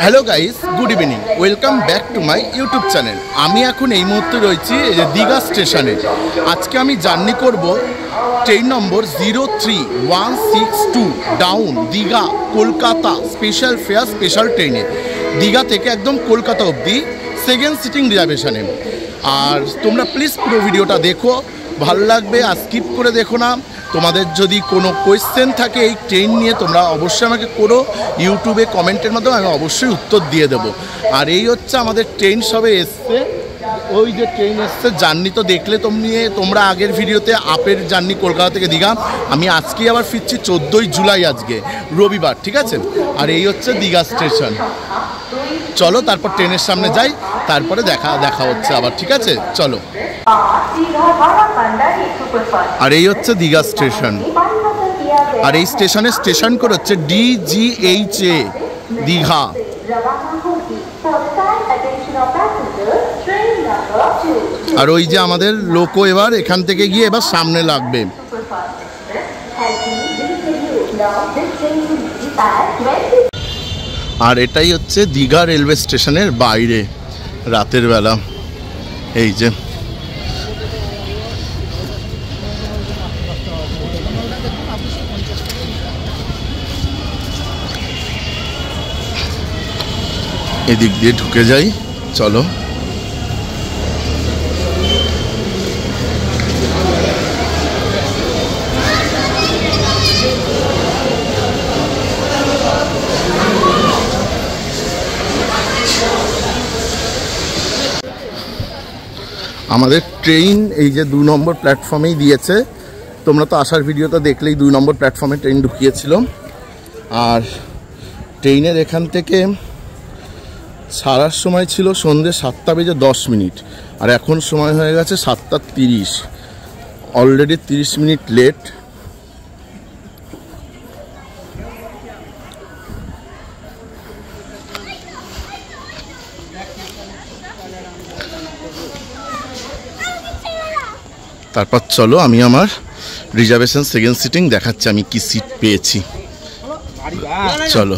Hello guys, good evening, welcome back to my YouTube channel. আমি এখন এই মুহূর্তে রয়েছি দীঘা স্টেশনে। আজকে আমি জার্নি করব ট্রেন নম্বর 03162 down Digha Kolkata special fair special ট্রেনে, দীঘা থেকে একদম কলকাতা অবধি সেকেন্ড সিটিং রিজার্ভেশনে। আর তোমরা প্লিজ পুরো ভিডিওটা দেখো, ভালো লাগবে, আর স্কিপ করে দেখো না। তোমাদের যদি কোনো কোয়েশ্চেন থাকে এই ট্রেন নিয়ে তোমরা অবশ্যই আমাকে করো ইউটিউবে কমেন্টের মাধ্যমে, আমি অবশ্যই উত্তর দিয়ে দেবো। আর এই হচ্ছে আমাদের ট্রেন সবে এসছে, ওই যে ট্রেন এসছে। জার্নি তো দেখলে তোমরা আগের ভিডিওতে আপের জার্নি কলকাতা থেকে দীঘা। আমি আজকেই আবার ফিরছি 14ই জুলাই, আজকে রবিবার, ঠিক আছে। আর এই হচ্ছে দীঘা স্টেশন। চলো তারপর ট্রেনের সামনে যাই, তারপরে দেখা হচ্ছে আবার, ঠিক আছে, চলো। আর এই হচ্ছে দীঘা স্টেশন, আর এই স্টেশনের স্টেশন কোড হচ্ছে DGHA দীঘা। আর ওই যে আমাদের লোকো এবার এখান থেকে গিয়ে এবার সামনে লাগবে। আর এটাই হচ্ছে দীঘা রেলওয়ে স্টেশনের বাইরে রাতের বেলা। এই যে এদিক দিয়ে ঢুকে যাই, চলো। আমাদের ট্রেন এই যে 2 নম্বর প্ল্যাটফর্মেই দিয়েছে। তোমরা তো আসার ভিডিওটা দেখলেই 2 নম্বর প্ল্যাটফর্মে ট্রেন ঢুকিয়েছিল। আর ট্রেনের এখান থেকে ছাড়ার সময় ছিল সন্ধ্যে 7:10, আর এখন সময় হয়ে গেছে 7:30। Already 30 minute late. তারপর চলো আমি আমার রিজার্ভেশন সেকেন্ড সিটিং দেখাচ্ছি, আমি কি সিট পেয়েছি। চলো।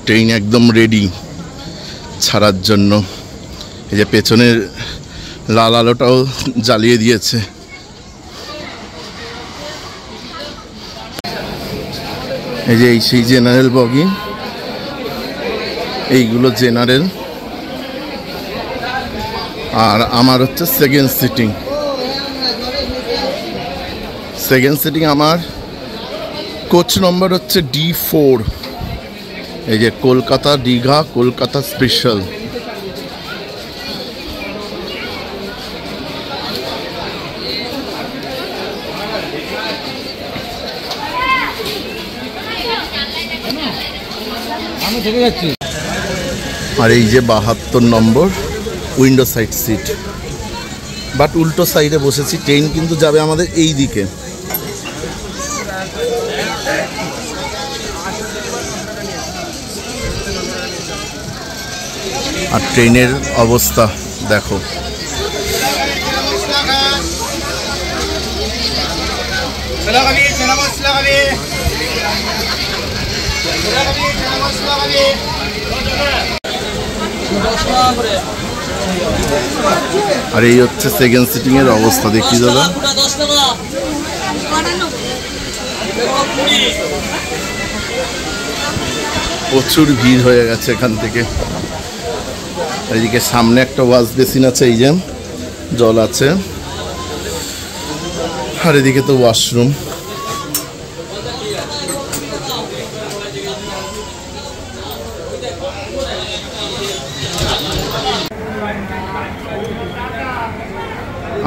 ট্রেন একদম রেডি ছাড়ার জন্য। এই যে পেছনের লাল আলোটাও জ্বালিয়ে দিয়েছে। এই যে সেই জেনারেল বগি, এইগুলো জেনারেল। আর আমার হচ্ছে সেকেন্ড সিটিং। আমার কোচ নম্বর হচ্ছে D4। এই যে কলকাতা দীঘা কলকাতা স্পেশাল। আর এই যে 72 নম্বর উইন্ডো সাইড সিট, বাট উল্টো সাইডে বসেছি। ট্রেন কিন্তু যাবে আমাদের এই দিকে। আর ট্রেনের অবস্থা দেখো। আর এই হচ্ছে সেকেন্ড সিটিং এর অবস্থা, দেখি দাদা। প্রচুর ভিড় হয়ে গেছে এখান থেকে। এদিকে সামনে একটা ওয়াশ বেসিন আছে, এই যে জল আছে। আর এদিকে তো ওয়াশরুম।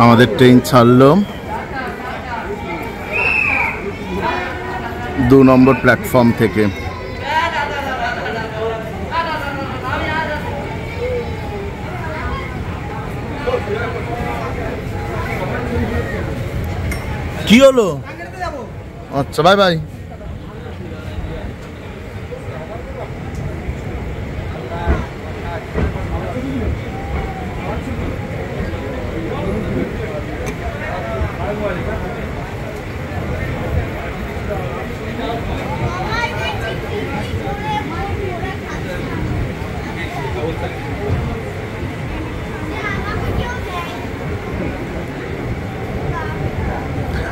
আমাদের ট্রেন ছাড়লো 2 নম্বর প্ল্যাটফর্ম থেকে। কি হলো? আচ্ছা, বাই বাই।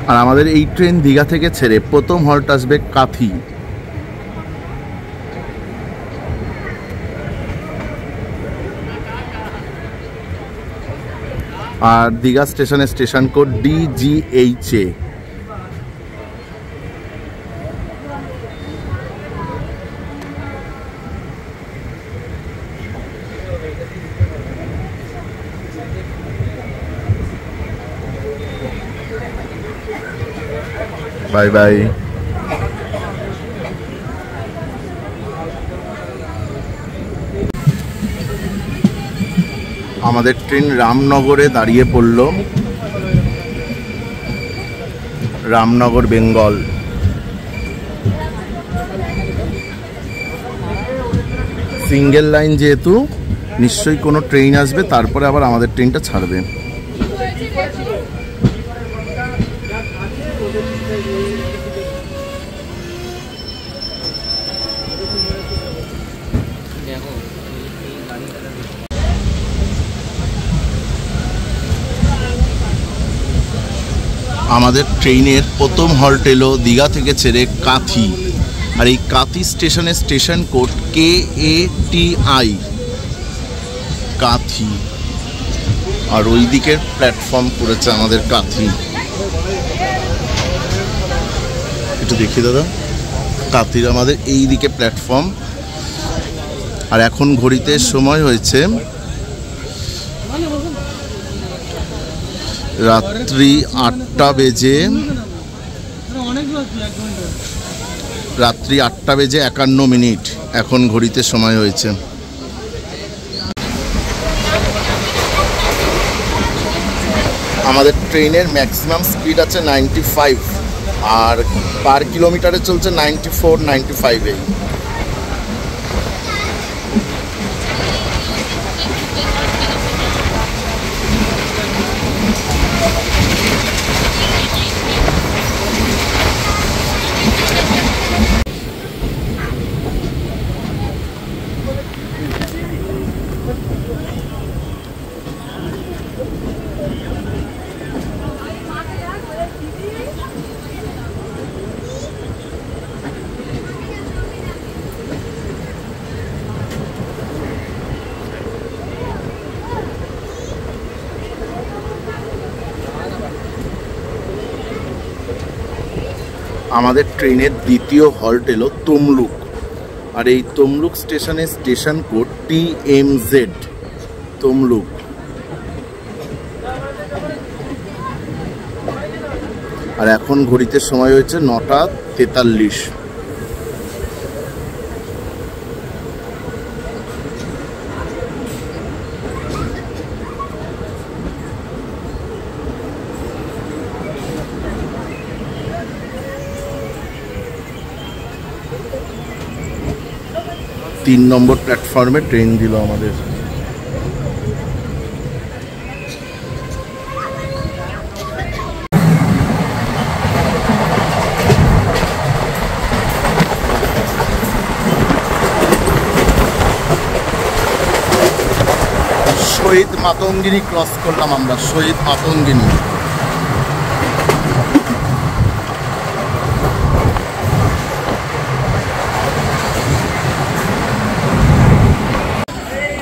আর আমাদের এই ট্রেন দীঘা থেকে ছেড়ে প্রথম হল্ট আসবে কাথি। আর দীঘা স্টেশনের station code DGHA। Bye bye. আমাদের ট্রেন রামনগরে দাঁড়িয়ে পড়ল। রামনগর বেঙ্গল। সিঙ্গেল লাইন যেহেতু নিশ্চয়ই কোনো ট্রেন আসবে, তারপরে আবার আমাদের ট্রেনটা ছাড়বে। আমাদের ট্রেনের প্রথম হল্ট এলো দীঘা থেকে ছেড়ে কাথি। আর এই কাথি স্টেশনের স্টেশন কোড KATI, কাথি। আর ওই দিকের প্ল্যাটফর্ম করেছে আমাদের কাথি। একটু দেখি দাদা, কাথির আমাদের এই দিকে প্ল্যাটফর্ম। আর এখন ঘড়িতে সময় হয়েছে রাত্রি 8টা বেজে 51 মিনিট এখন ঘড়িতে সময় হয়েছে। আমাদের ট্রেনের ম্যাক্সিমাম স্পিড আছে 95, আর পার কিলোমিটারে চলছে 94-95 এই। আমাদের ট্রেনের দ্বিতীয় হল্ট এলো তমলুক। আর এই তমলুক স্টেশনের স্টেশন কোড TMZ, তমলুক। আর এখন ঘড়িতে সময় হয়েছে 9টা 43। তিন নম্বর প্ল্যাটফর্মে ট্রেন দিল আমাদের। শহীদ মাতঙ্গিনী ক্রস করলাম আমরা, শহীদ মাতঙ্গিনী।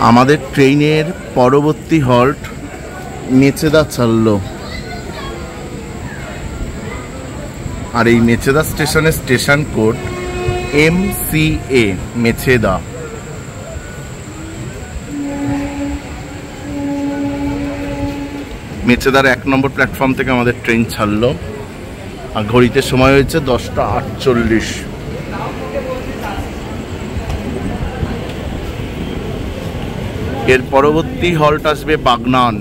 আমাদের ট্রেনের পরবর্তী হল্ট মেচেদা ছাড়ল। আর এই মেচেদা স্টেশনের স্টেশন কোড MCA, মেচেদা। মেচেদার 1 নম্বর প্ল্যাটফর্ম থেকে আমাদের ট্রেন ছাড়লো। আর ঘড়িতে সময় হয়েছে 10টা 48। এর পরবর্তী হল্ট আসবে বাগনান।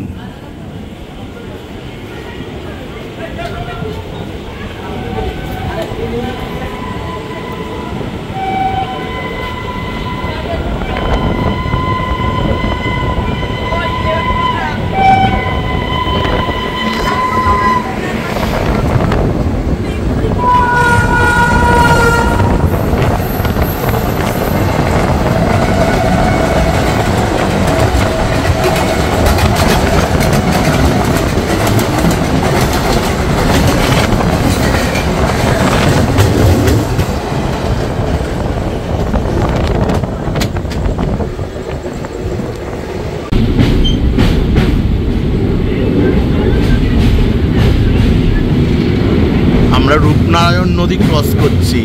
আমরা রূপনারায়ণ নদী ক্রস করছি।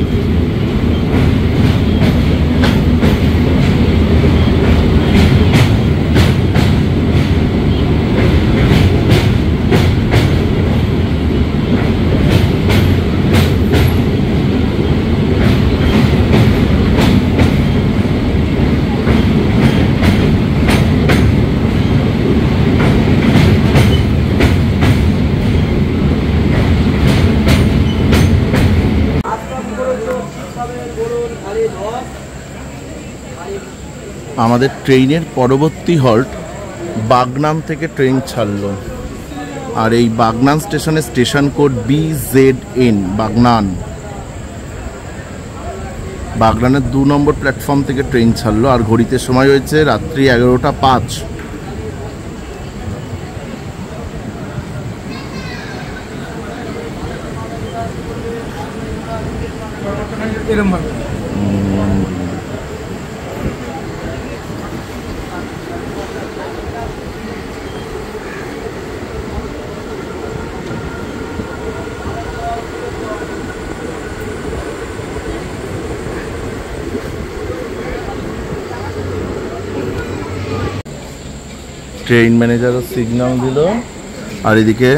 আমাদের ট্রেনের পরবর্তী হল্ট বাগনান থেকে ট্রেন ছাড়লো, আর এই বাগনান স্টেশনের স্টেশন কোড BZN বাগনানের 2 নম্বর প্ল্যাটফর্ম থেকে ট্রেন ছাড়লো, আর ঘড়িতে সময় হয়েছে রাত্রি 11:05। ট্রেন ম্যানেজারও সিগন্যাল দিল, আর এদিকে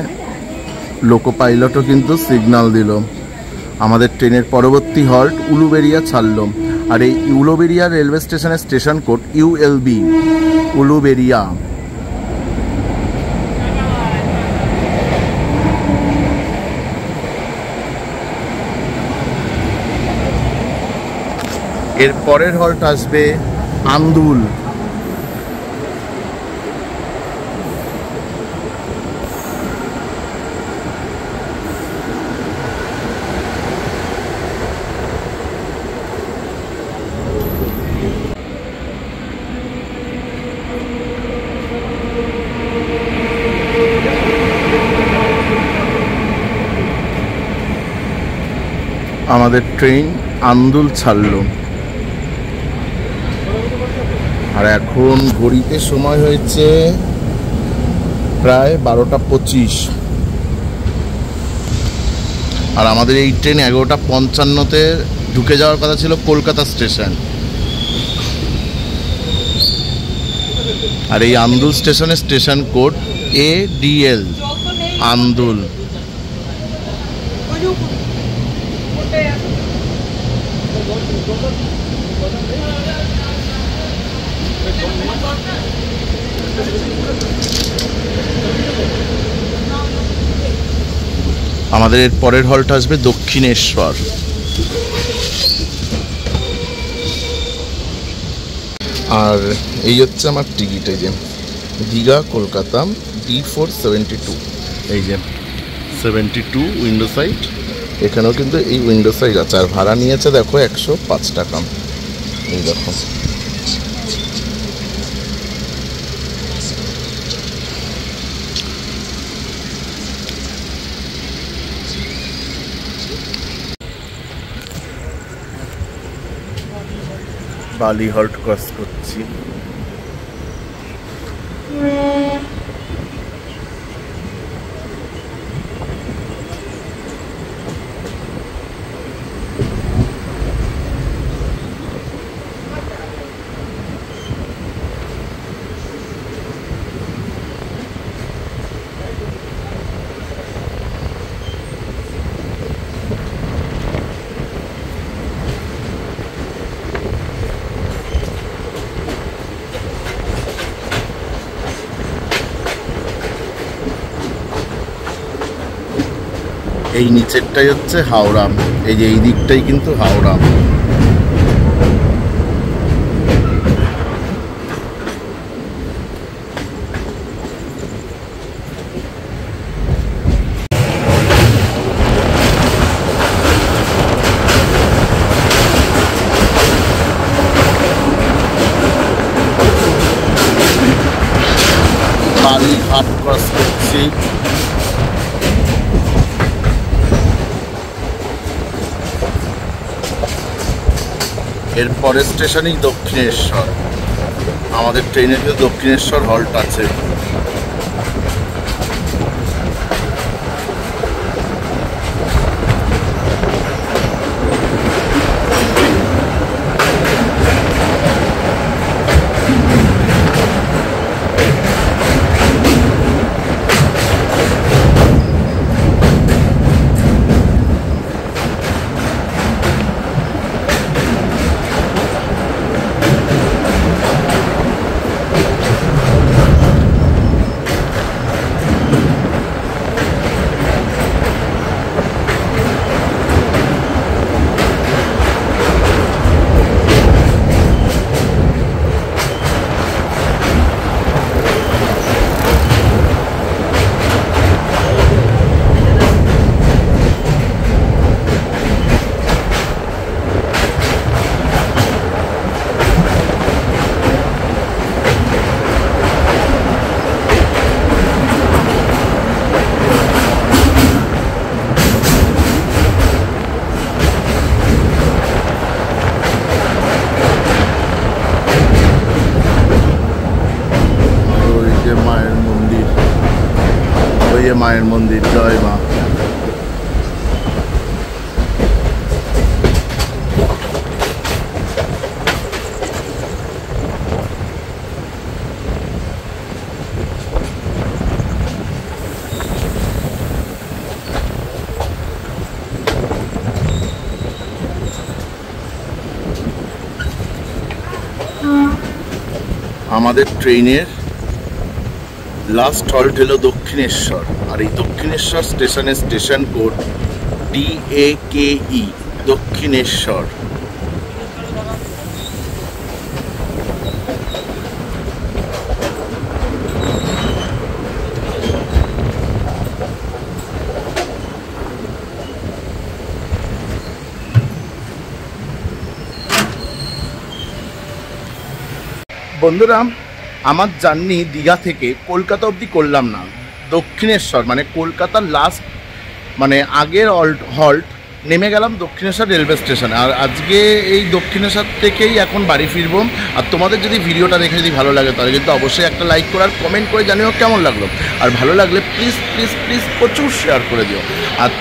লোকো পাইলটও কিন্তু সিগন্যাল দিল। আমাদের ট্রেনের পরবর্তী হল্ট উলুবেড়িয়া ছাড়লো, আর এই উলুবেড়িয়া রেলওয়ে স্টেশনের স্টেশন কোড ULB উলুবেড়িয়া। এর পরের হল্ট আসবে আন্দুল। আমাদের ট্রেন আন্দুল ছাড়লো, আর এখন ঘড়িতে সময় হয়েছে প্রায় 12:25, আর আমাদের এই ট্রেন 11:55-তে ঢুকে যাওয়ার কথা ছিল কলকাতা স্টেশন। আর এই আন্দুল স্টেশনের স্টেশন কোড ADL আন্দুল। আমাদের এর পরের হল্ট আসবে দক্ষিণেশ্বর। আর এই হচ্ছে আমার টিকিট, এই যে দীঘা কলকাতা D472, এই যে 72 উইন্ডো সাইড। এখানেও কিন্তু এই উইন্ডো সাইড আছে, আর ভাড়া নিয়েছে দেখো 105 টাকা। এই দেখো বালি হল্ট ক্রস করছি। এই নিচেরটাই হচ্ছে হাওড়া, এই যে এই দিকটাই কিন্তু হাওড়া। বালিঘাট ক্রস করছি। এর পরের স্টেশনই দক্ষিণেশ্বর। আমাদের ট্রেনের দক্ষিণেশ্বর হল্ট আছে। মায়ের মন্দির, জয় মা। আমাদের ট্রেনের লাস্ট হল্ট হলো দক্ষিণেশ্বর, আর এই দক্ষিণেশ্বর স্টেশনের স্টেশন কোড DAKE, দক্ষিণেশ্বর। বন্ধুরা, আমার জার্নি দীঘা থেকে কলকাতা অবধি করলাম না, দক্ষিণেশ্বর মানে কলকাতার লাস্ট মানে আগের হল্ট নেমে গেলাম দক্ষিণেশ্বর রেলওয়ে স্টেশনে। আর আজকে এই দক্ষিণেশ্বর থেকেই এখন বাড়ি ফিরবো। আর তোমাদের যদি ভিডিওটা দেখে যদি ভালো লাগে তাহলে কিন্তু অবশ্যই একটা লাইক করে আর কমেন্ট করে জানিও কেমন লাগলো। আর ভালো লাগলে প্লিজ প্লিজ প্লিজ প্রচুর শেয়ার করে দিও। আর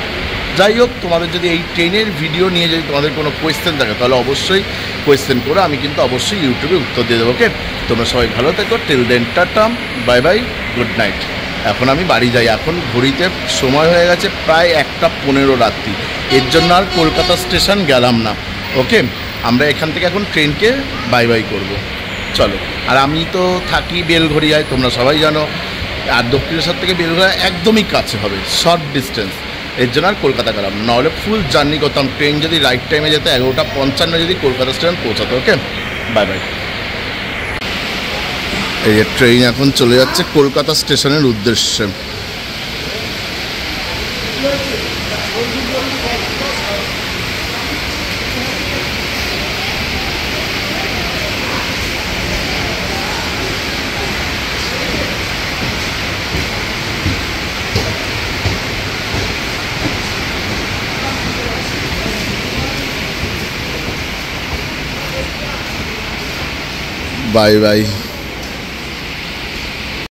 যাই হোক, তোমাদের যদি এই ট্রেনের ভিডিও নিয়ে যদি তোমাদের কোনো কোয়েশ্চেন থাকে তাহলে অবশ্যই কোয়েশ্চেন করে আমি কিন্তু অবশ্যই ইউটিউবে উত্তর দিয়ে দেবো। ওকে, তোমরা সবাই ভালো থেকো। Till then tata, bye bye, good night. এখন আমি বাড়ি যাই। এখন ঘড়িতে সময় হয়ে গেছে প্রায় 1:15 রাত্রি। এর জন্য আর কলকাতা স্টেশন গেলাম না। ওকে, আমরা এখান থেকে এখন ট্রেনকে বাই বাই করব। চলো। আর আমি তো থাকি বেলঘড়িয়ায়, তোমরা সবাই জানো। আর দক্ষিণেশ্বর থেকে বেলঘড়িয়া একদমই কাছে হবে, শর্ট ডিস্টেন্স। এর জন্য আর কলকাতা গেলাম, নাহলে ফুল জার্নি করতাম। ট্রেন যদি রাইট টাইমে যেত 11:55 যদি কলকাতা স্টেশন পৌঁছাতো। ওকে, বাই বাই। এই যে ট্রেন এখন চলে যাচ্ছে কলকাতা স্টেশনের উদ্দেশ্যে। Bye bye.